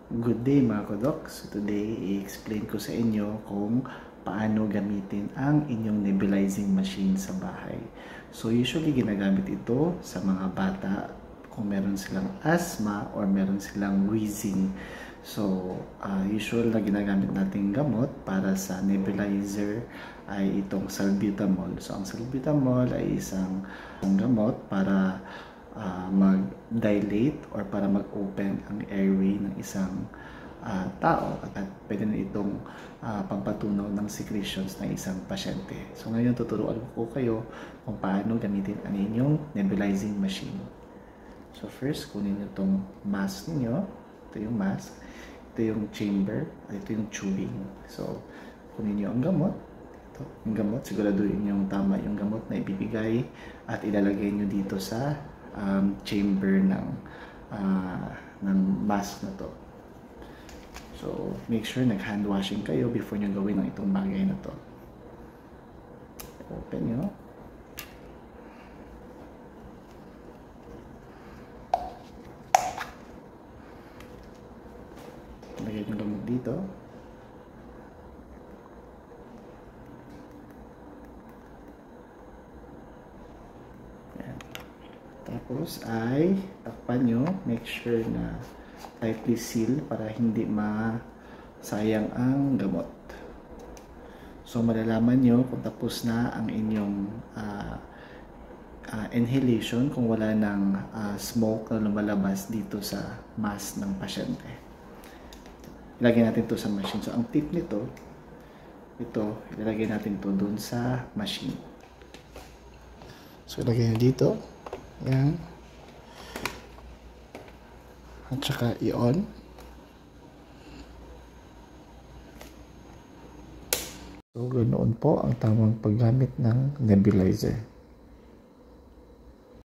Good day mga kodok. So today, i-explain ko sa inyo kung paano gamitin ang inyong nebulizing machine sa bahay. So usually ginagamit ito sa mga bata kung meron silang asthma or meron silang wheezing. So usual na ginagamit nating gamot para sa nebulizer ay itong salbutamol. So ang salbutamol ay isang gamot para mag-dilate or para mag-open ang airway ng isang tao at pwede na itong pampatunaw ng secretions ng isang pasyente. So ngayon tuturuan ko kayo kung paano gamitin ang inyong nebulizing machine. So first, kunin nyo itong mask niyo. Ito yung mask. Ito yung chamber. At ito yung tubing. So kunin nyo ang gamot. Ito, yung gamot. Siguraduhin yung tama yung gamot na ibibigay at ilalagay nyo dito sa chamber ng mask na to. So make sure nag-hand washing kayo before nyo gawin ang itong bagay na to. Open nyo. Lagay nyo gamot dito. Tapos ay takpan nyo, make sure na tightly seal para hindi masayang ang gamot. So malalaman nyo kung tapos na ang inyong inhalation, kung wala ng smoke na lumalabas dito sa mask ng pasyente. Ilagay natin to sa machine. So ang tip nito, ito, ilagay natin to dun sa machine. So ilagay nyo dito. Yan. At saka i-on. So, ganoon po ang tamang paggamit ng nebulizer.